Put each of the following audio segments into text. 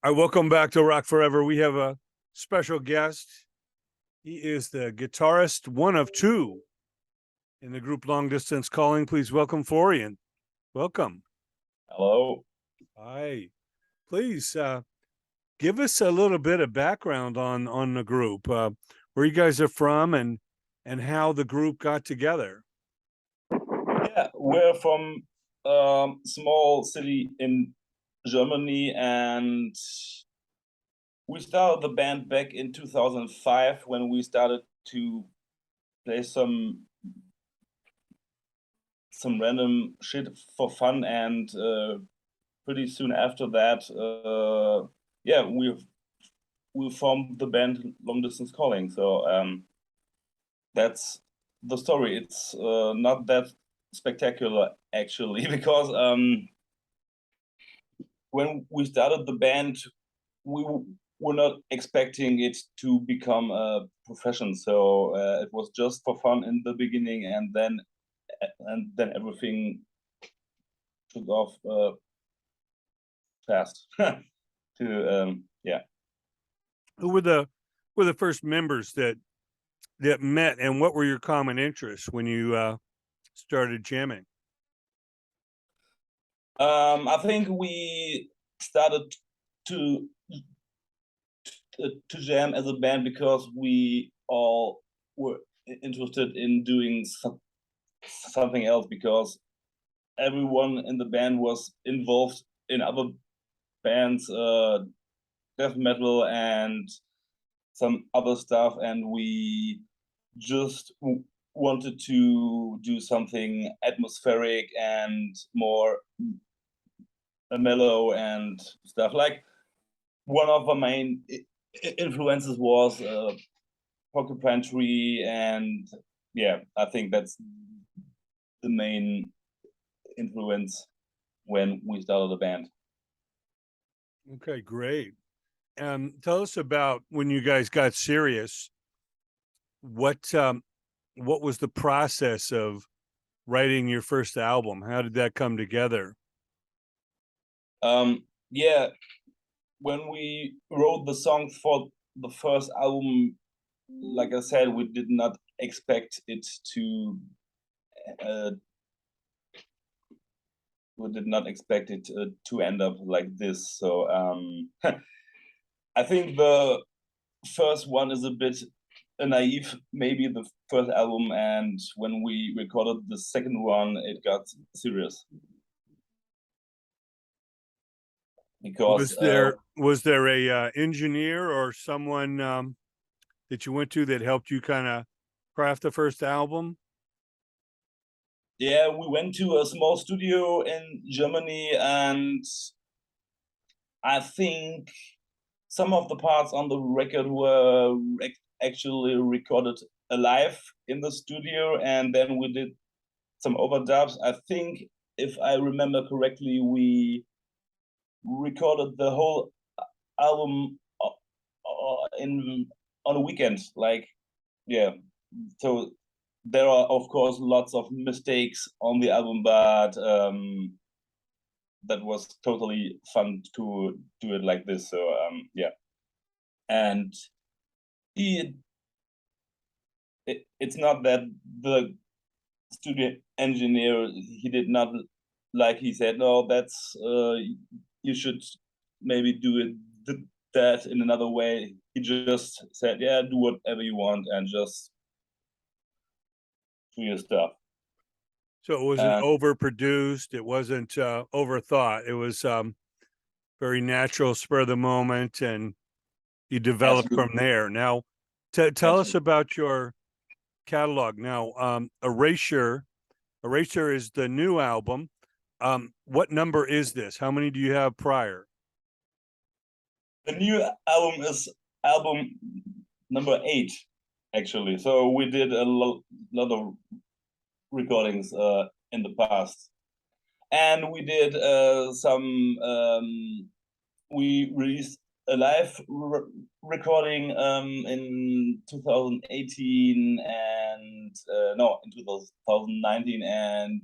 All right, welcome back to Rock Forever. We have a special guest. He is the guitarist, one of two in the group Long Distance Calling. Please welcome Florian. Welcome. Hello. Hi. Please give us a little bit of background on the group, where you guys are from, and how the group got together. Yeah, we're from small city in Germany, and we started the band back in 2005 when we started to play some random shit for fun, and pretty soon after that, yeah, we formed the band Long Distance Calling. So that's the story. It's not that spectacular actually, because when we started the band, we were not expecting it to become a profession. So it was just for fun in the beginning, and then everything took off fast. Yeah. Who were the first members that met, and what were your common interests when you started jamming? I think we started to jam as a band because we all were interested in doing something else, because everyone in the band was involved in other bands, death metal and some other stuff, and we just wanted to do something atmospheric and more mellow and stuff. Like, one of the main influences was Porcupine Tree, and yeah, I think that's the main influence when we started the band. Okay, great. Tell us about when you guys got serious. What was the process of writing your first album? How did that come together? Yeah, when we wrote the songs for the first album, like I said, we did not expect it to to end up like this. So I think the first one is a bit naive, maybe the first album, and when we recorded the second one, it got serious. Because was there a engineer or someone that you went to that helped you kind of craft the first album? Yeah, we went to a small studio in Germany, and I think some of the parts on the record were actually recorded live in the studio, and then we did some overdubs. I think, if I remember correctly, we recorded the whole album on a weekend. Like, yeah. So there are, of course, lots of mistakes on the album, but that was totally fun to do it like this. So yeah. And it's not that the studio engineer, he did not, like, he said, no, that's you should maybe do it that in another way. He just said, yeah, do whatever you want and just do your stuff. So it wasn't overproduced. It wasn't overthought. It was very natural, spur of the moment, and you developed from there. Now, tell us about your catalog. Now, Erasure is the new album. What number is this? How many do you have prior? The new album is album number 8, actually. So we did a lot of recordings in the past, and we did some. We released a live recording in 2018 and no, in 2019, and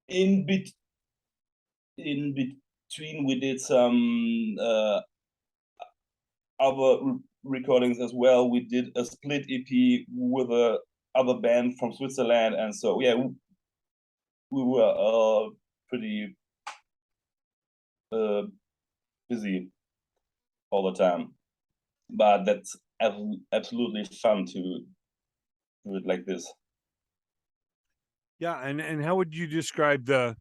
in between we did some other recordings as well. We did a split EP with a other band from Switzerland, and so yeah, we were pretty busy all the time. But that's absolutely fun to do it like this. Yeah, and how would you describe the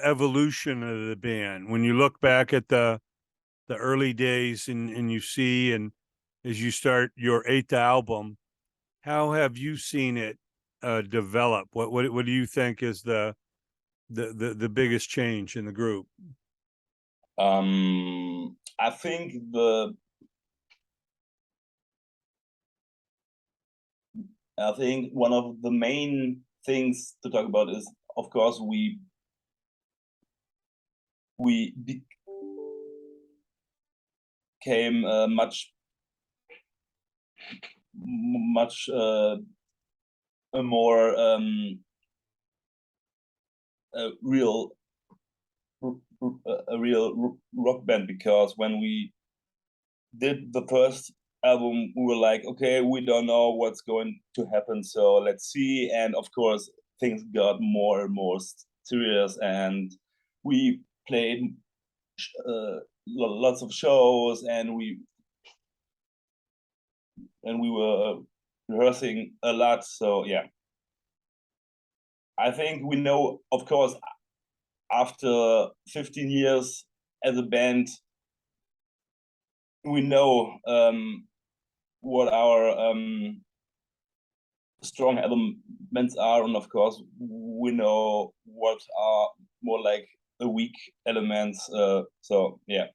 evolution of the band when you look back at the early days and you see, and as you start your 8th album, how have you seen it develop? What do you think is the biggest change in the group? I think one of the main things to talk about is, of course, we became much a more a real rock band, because when we did the first album, we were like, okay, we don't know what's going to happen, so let's see. And of course, things got more and more serious, and we played lots of shows, and we were rehearsing a lot. So yeah, I think we know, of course, after 15 years as a band, we know what our strong elements are, and of course we know what are more like the weak elements. So yeah,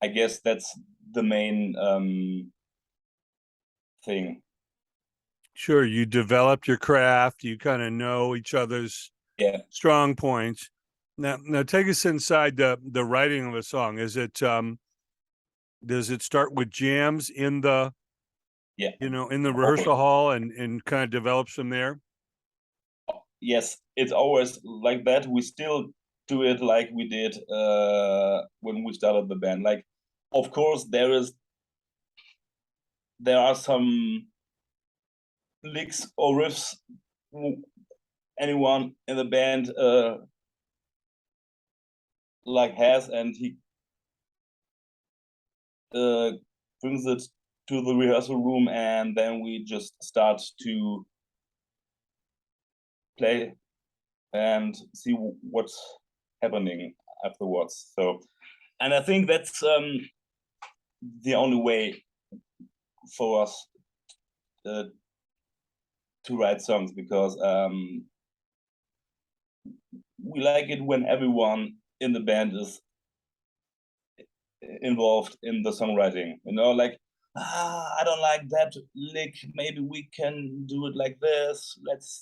I guess that's the main thing. Sure, you developed your craft, you kind of know each other's strong points. Now take us inside the writing of a song. Is it does it start with jams in the in the rehearsal hall and kind of develops from there? Yes, it's always like that. We still do it like we did when we started the band. Like, of course, there are some licks or riffs anyone in the band like has, and he brings it to the rehearsal room, and then we just start to play and see what's happening afterwards. So, and I think that's the only way for us to write songs, because we like it when everyone in the band is involved in the songwriting. Like, I don't like that lick, maybe we can do it like this. Let's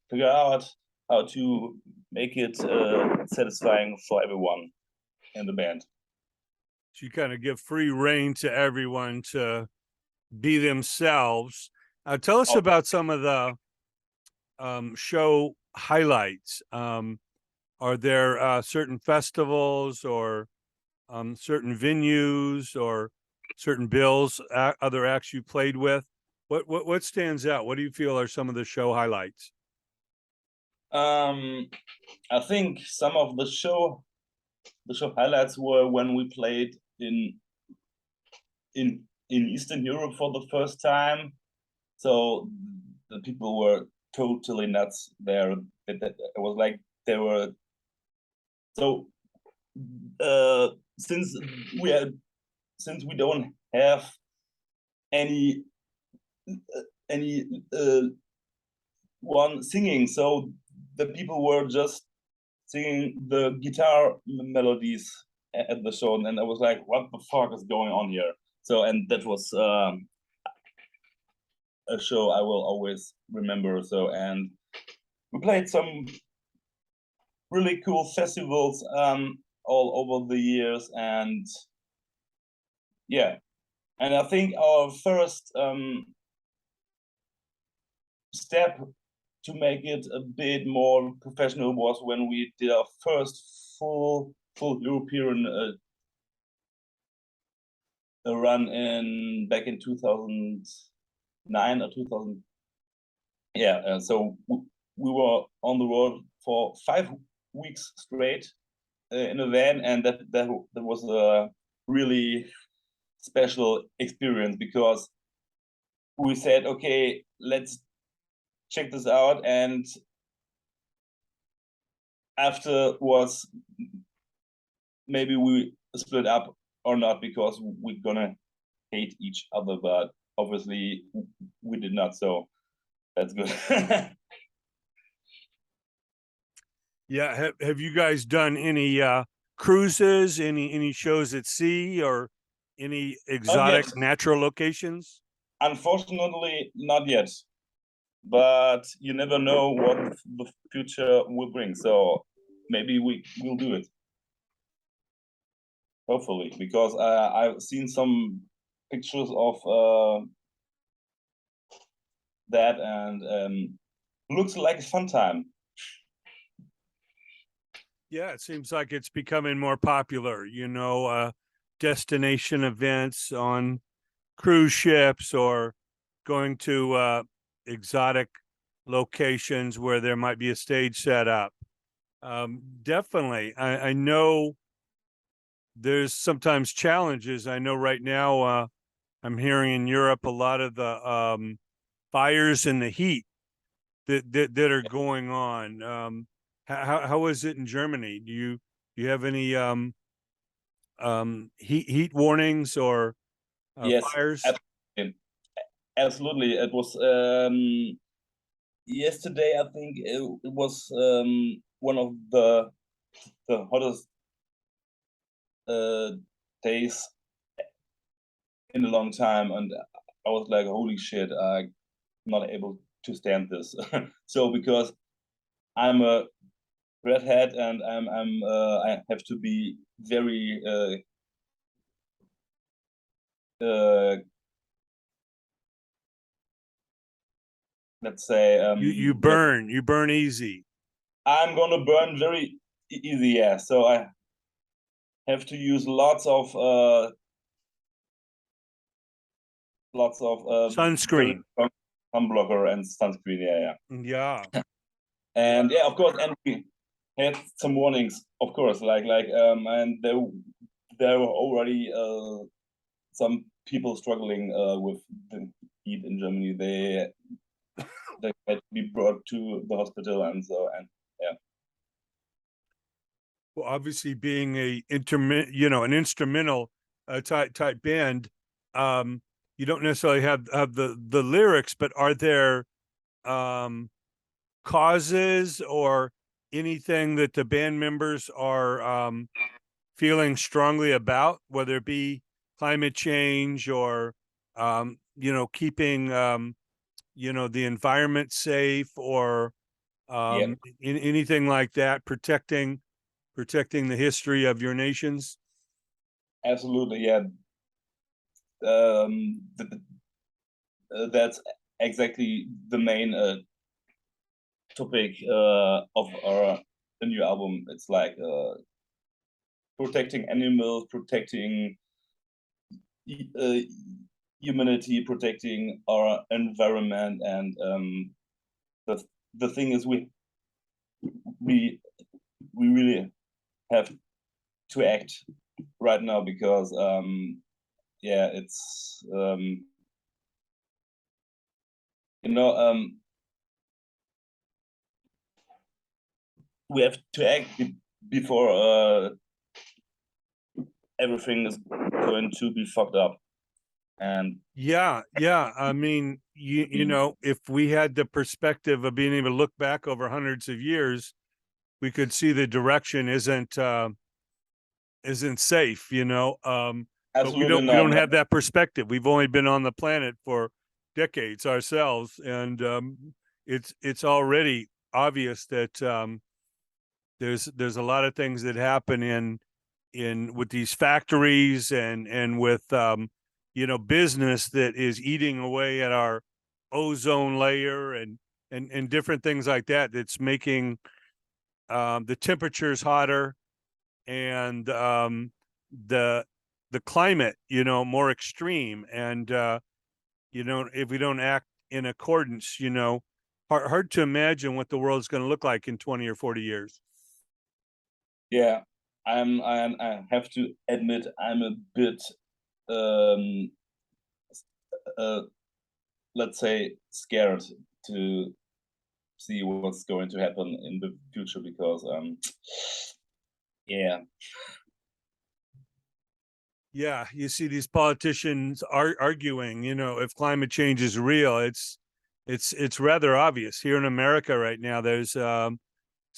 figure out how to make it satisfying for everyone in the band. So you kind of give free rein to everyone to be themselves. Tell us about some of the show highlights. Are there certain festivals or certain venues or certain bills, other acts you played with? What stands out? What do you feel are some of the show highlights? I think some of the show highlights were when we played in Eastern Europe for the first time. So the people were totally nuts there. It was like they were. So since we don't have any one singing, so the people were just singing the guitar melodies at the show, and I was like, what the fuck is going on here? So, and that was a show I will always remember. So, and we played some really cool festivals all over the years, and yeah, and I think our first step to make it a bit more professional was when we did our first full full European run back in 2009 or 2000. Yeah, so we were on the road for 5 weeks straight in a van, and that was a really special experience, because we said, okay, let's check this out, and afterwards maybe we split up or not, because we're gonna hate each other, but obviously we did not, so that's good. Yeah, have you guys done any cruises, any shows at sea, or any exotic natural locations? Unfortunately, not yet, but you never know what the future will bring, so maybe we will do it, hopefully, because I've seen some pictures of that, and looks like a fun time. Yeah, it seems like it's becoming more popular, destination events on cruise ships, or going to exotic locations where there might be a stage set up. Definitely. I know there's sometimes challenges. I know right now I'm hearing in Europe a lot of the fires and the heat that are going on. How is it in Germany? Do you have any heat warnings or Yes, fires? absolutely. It was yesterday, I think it was one of the hottest days in a long time, and I was like, holy shit, I'm not able to stand this. So because I'm a redhead, and I have to be very let's say You burn easy. I'm gonna burn very easy, yeah. So I have to use lots of Sunscreen. sunblocker and sunscreen, Yeah. And yeah, of course, and we had some warnings, of course, and there were already some people struggling with the heat in Germany. They had to be brought to the hospital, and so, and yeah. Well, obviously being an instrumental type band, you don't necessarily have the lyrics, but are there causes or anything that the band members are feeling strongly about, whether it be climate change or keeping the environment safe, or anything like that, protecting the history of your nations? Absolutely, yeah. That's exactly the main topic of our new album. It's like protecting animals, protecting humanity, protecting our environment, and the thing is, we really have to act right now, because yeah, it's we have to act before everything is going to be fucked up. And yeah, I mean, if we had the perspective of being able to look back over hundreds of years, we could see the direction isn't safe, but we don't have that perspective. We've only been on the planet for decades ourselves, and it's already obvious that there's a lot of things that happen in with these factories and with business that is eating away at our ozone layer and different things like that, that's making the temperatures hotter, and the climate, more extreme, and if we don't act in accordance, hard to imagine what the world's going to look like in 20 or 40 years. Yeah, I have to admit I'm a bit let's say scared to see what's going to happen in the future, because yeah. Yeah, you see these politicians arguing, if climate change is real. It's rather obvious. Here in America right now, there's some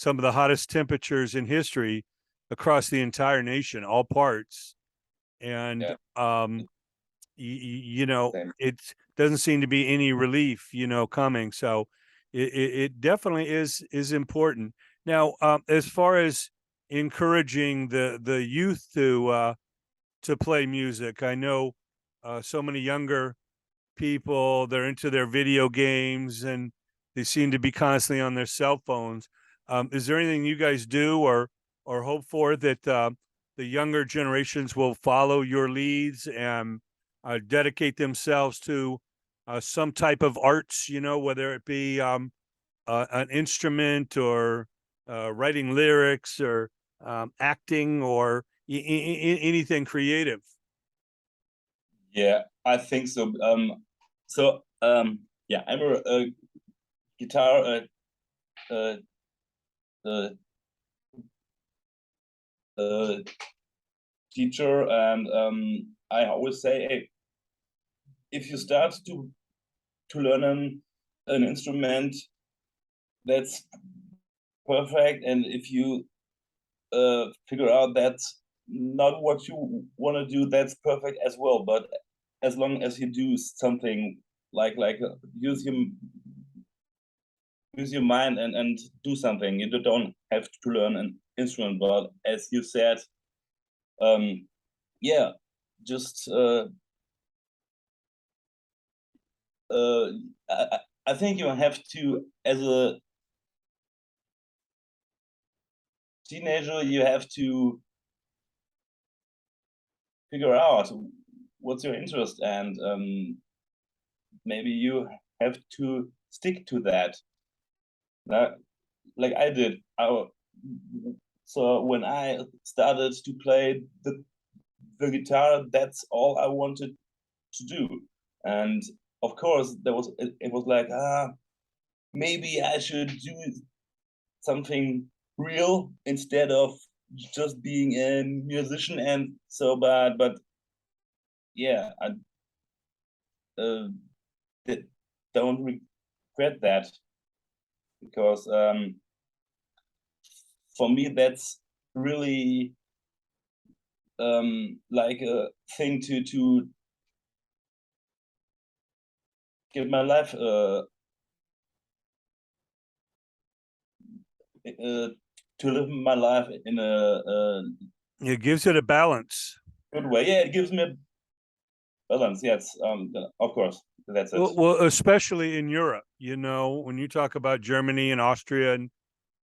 of the hottest temperatures in history across the entire nation, all parts. And Same. it doesn't seem to be any relief, coming. So it definitely is important. Now, as far as encouraging the youth to play music, I know so many younger people, they're into their video games and they seem to be constantly on their cell phones. Is there anything you guys do or hope for that the younger generations will follow your leads and dedicate themselves to some type of arts, whether it be an instrument or writing lyrics or acting or anything creative? Yeah, I think so. Yeah, I'm a guitar uh, teacher, and I always say, hey, if you start to learn an instrument, that's perfect, and if you figure out that's not what you want to do, that's perfect as well. But as long as you do something like use your mind and do something, you don't have to learn an instrument. But as you said, yeah, just I think you have to, as a teenager, you have to figure out what's your interest, and maybe you have to stick to that. Like I did. So when I started to play the guitar, that's all I wanted to do. And of course, it was like, maybe I should do something real instead of just being a musician. And so, but yeah, I don't regret that, because for me that's really like a thing to give my life to live my life in a It gives it a balance. good way. Yeah, it gives me a balance. Yes, of course, that's it. Well, especially in Europe, when you talk about Germany and Austria and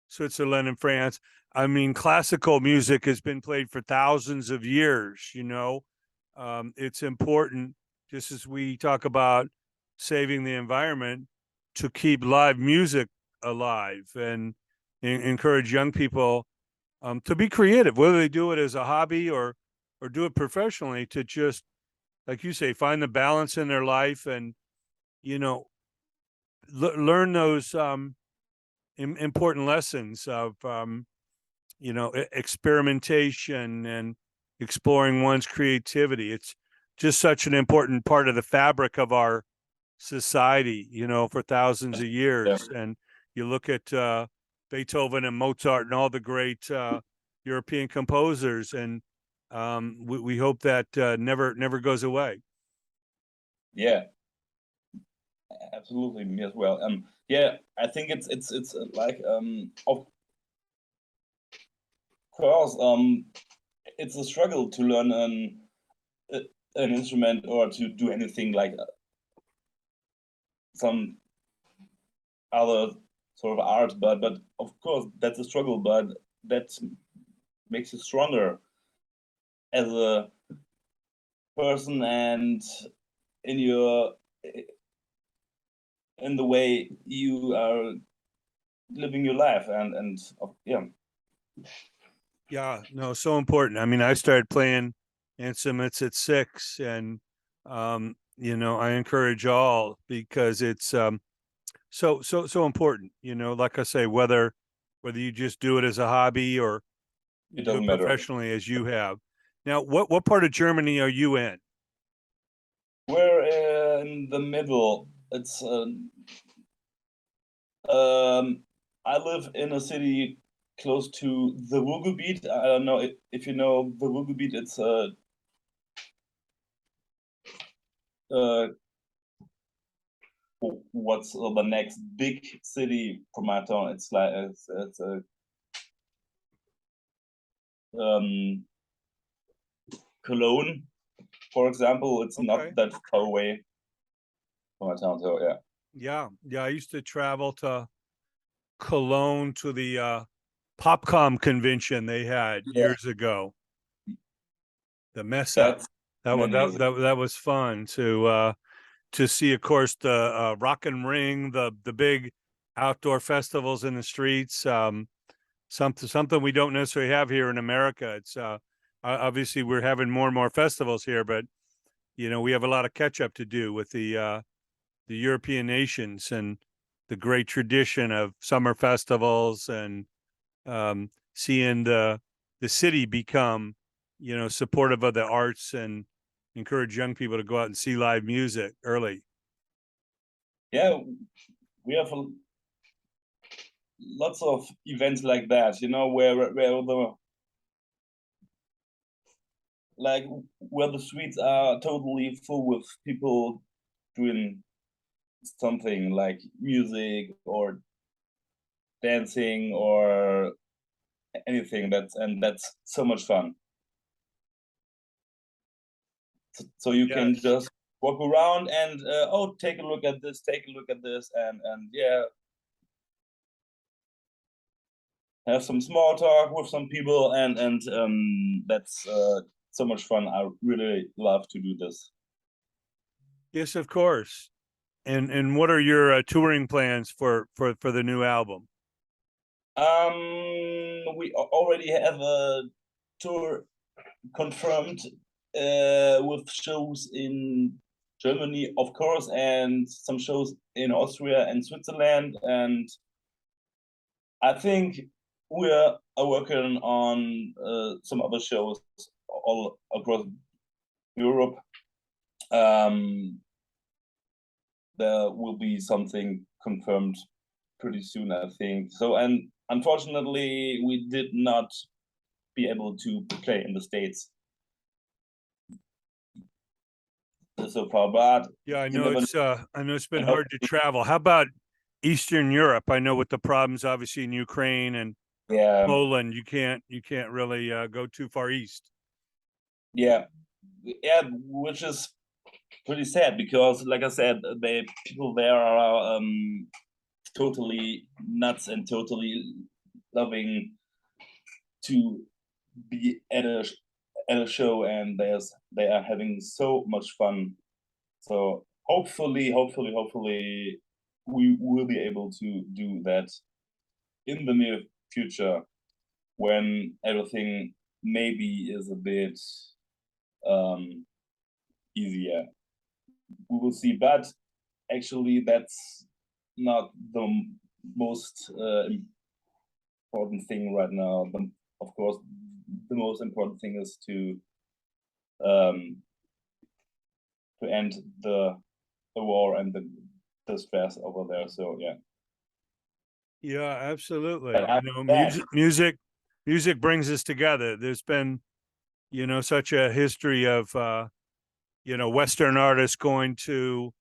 Switzerland and France, I mean, classical music has been played for thousands of years. It's important, just as we talk about saving the environment, to keep live music alive and encourage young people to be creative, whether they do it as a hobby or do it professionally, to just, like you say, find the balance in their life and learn those important lessons of experimentation and exploring one's creativity. It's just such an important part of the fabric of our society, for thousands of years. Yeah. And you look at Beethoven and Mozart and all the great European composers, and we hope that never goes away. Yeah, absolutely, me as well. Yeah, I think it's like of course it's a struggle to learn an instrument or to do anything like some other sort of art, but of course that's a struggle, but that's makes you stronger as a person and in your in the way you are living your life and yeah. Yeah, no, so important. I mean, I started playing instruments at 6, and you know, I encourage all because it's so important. You know, like I say, whether you just do it as a hobby or It do doesn't it matter. professionally as you have. Now, what part of Germany are you in? We're in the middle. It's I live in a city close to the Ruhrgebiet. I don't know if you know the Ruhrgebiet. It's what's the next big city from my town? It's like it's a Cologne, for example. It's not Okay. that far away from my town. So yeah. Yeah. I used to travel to Cologne to the Popcom convention they had Yeah, years ago. The Messe. that's That amazing. that was fun to see, of course, the Rock and Ring, the big outdoor festivals in the streets. Something we don't necessarily have here in America. It's obviously we're having more and more festivals here, but you know, we have a lot of catch up to do with the European nations and the great tradition of summer festivals and seeing the city become, you know, supportive of the arts and encourage young people to go out and see live music early. Yeah, we have lots of events like that. You know, where the like where the streets are totally full with people doing something like music or dancing or anything. That's so much fun. So you can Yes. just walk around and oh, take a look at this, take a look at this, and yeah, have some small talk with some people, and that's so much fun. I really love to do this. Yes, of course. And what are your touring plans for the new album? We already have a tour confirmed with shows in Germany, of course, and some shows in Austria and Switzerland. And I think we are working on some other shows all across Europe. There will be something confirmed pretty soon, I think. So, and unfortunately, we did not be able to play in the States so far, but Yeah, I you know never it's been know. hard to travel. How about Eastern Europe? I know with the problems obviously in Ukraine and Yeah, Poland, you can't really go too far east. yeah, yeah, which is pretty sad because, like I said, the people there are totally nuts and totally loving to be at a show, and they are having so much fun. So hopefully, we will be able to do that in the near future when everything maybe is a bit um, easier. We will see, but actually, that's not the most important thing right now. Of course, the most important thing is um, to end the war and the stress over there. So yeah. Yeah, absolutely. But You I'm know, back. music brings us together. There's been, you know, such a history of you know, Western artists going to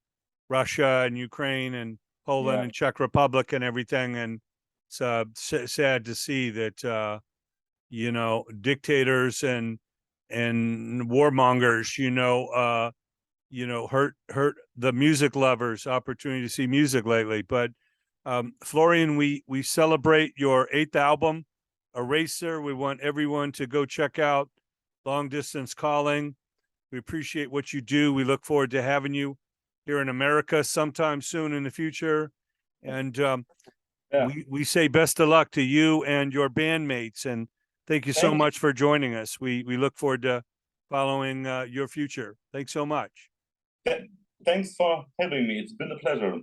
Russia and Ukraine and Poland Yeah, and Czech Republic and everything. And it's sad to see that you know, dictators and warmongers, you know, hurt the music lovers' opportunity to see music lately. But Florian, we celebrate your 8th album a racer. We want everyone to go check out Long Distance Calling. We appreciate what you do. We look forward to having you here in America sometime soon in the future. And we say best of luck to you and your bandmates. And thank you so much for joining us. We look forward to following your future. Thanks so much. Thanks for having me. It's been a pleasure.